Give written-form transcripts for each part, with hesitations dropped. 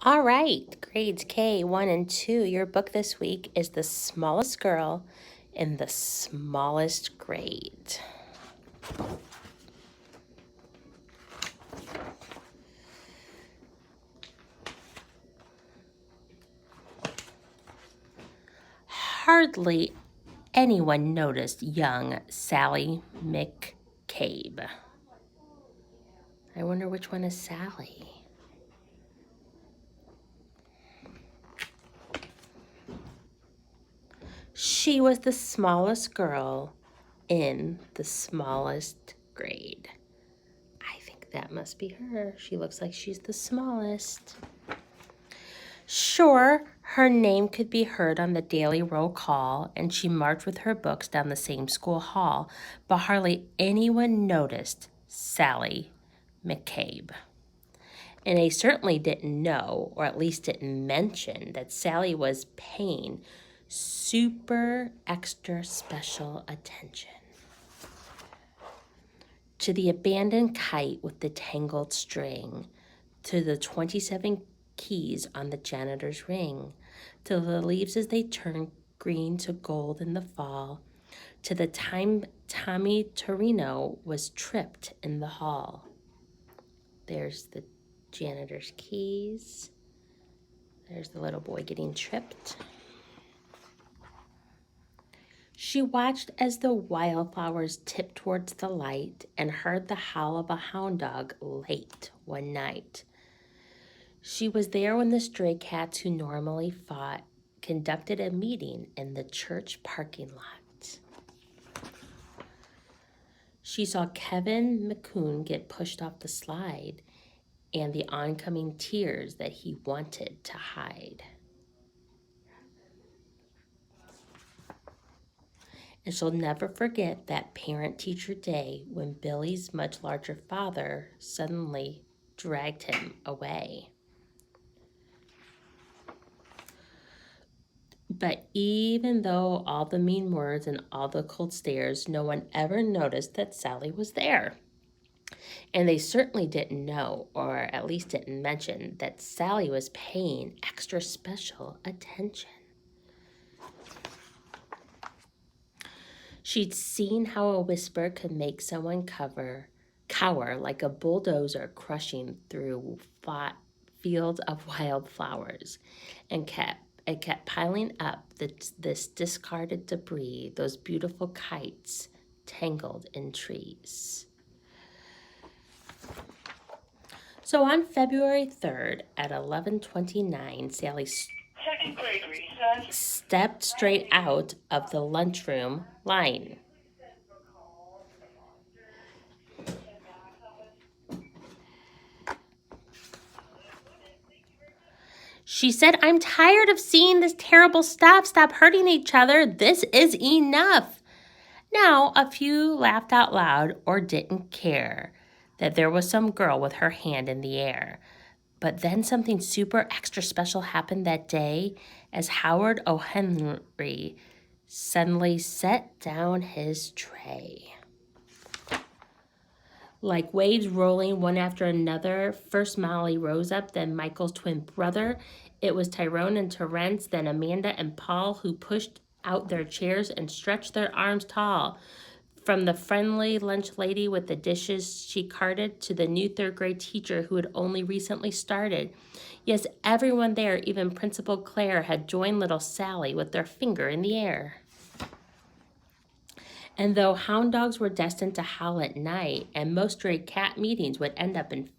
All right, grades K 1 and 2. Your book this week is The Smallest Girl in the Smallest Grade. Hardly anyone noticed young Sally McCabe. I wonder which one is Sally. She was the smallest girl in the smallest grade. I think that must be her. She looks like she's the smallest. Sure, her name could be heard on the daily roll call, and she marched with her books down the same school hall, but hardly anyone noticed Sally McCabe. And they certainly didn't know, or at least didn't mention, that Sally was paying super extra special attention to the abandoned kite with the tangled string, to the 27 keys on the janitor's ring, to the leaves as they turn green to gold in the fall, to the time Tommy Torino was tripped in the hall. There's the janitor's keys. There's the little boy getting tripped. She watched as the wildflowers tipped towards the light and heard the howl of a hound dog late one night. She was there when the stray cats who normally fought conducted a meeting in the church parking lot. She saw Kevin McCoon get pushed off the slide and the oncoming tears that he wanted to hide. And she'll never forget that parent-teacher day when Billy's much larger father suddenly dragged him away. But even though all the mean words and all the cold stares, no one ever noticed that Sally was there. And they certainly didn't know, or at least didn't mention, that Sally was paying extra special attention. She'd seen how a whisper could make someone cower like a bulldozer crushing through fields of wildflowers, and it kept piling up this discarded debris, those beautiful kites tangled in trees. So on February 3rd at 11:29, Sally Second grade recess. stepped straight out of the lunchroom line. She said, "I'm tired of seeing this terrible stuff. Stop hurting each other. This is enough." Now, a few laughed out loud or didn't care that there was some girl with her hand in the air. But then something super extra special happened that day as Howard O'Henry suddenly set down his tray. Like waves rolling one after another, first Molly rose up, then Michael's twin brother. It was Tyrone and Terence, then Amanda and Paul, who pushed out their chairs and stretched their arms tall. From the friendly lunch lady with the dishes she carted to the new third grade teacher who had only recently started. Yes, everyone there, even Principal Claire, had joined little Sally with their finger in the air. And though hound dogs were destined to howl at night and most stray cat meetings would end up in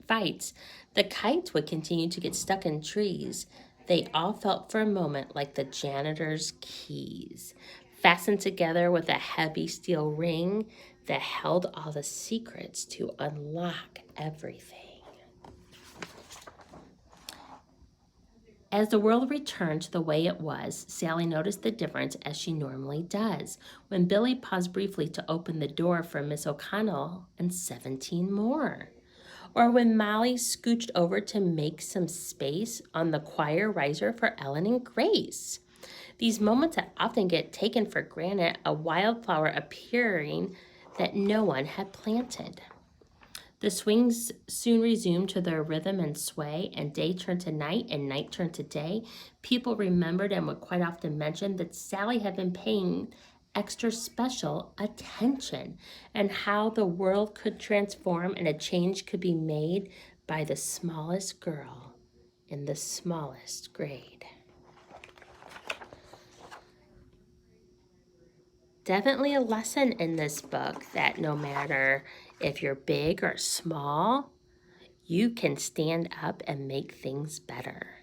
fights, the kites would continue to get stuck in trees. They all felt for a moment like the janitor's keys, fastened together with a heavy steel ring that held all the secrets to unlock everything. As the world returned to the way it was, Sally noticed the difference as she normally does when Billy paused briefly to open the door for Miss O'Connell and 17 more. Or when Molly scooched over to make some space on the choir riser for Ellen and Grace. These moments that often get taken for granted, a wildflower appearing that no one had planted. The swings soon resumed to their rhythm and sway, and day turned to night and night turned to day. People remembered and would quite often mention that Sally had been paying extra special attention, and how the world could transform and a change could be made by the smallest girl in the smallest grade. Definitely a lesson in this book that no matter if you're big or small, you can stand up and make things better.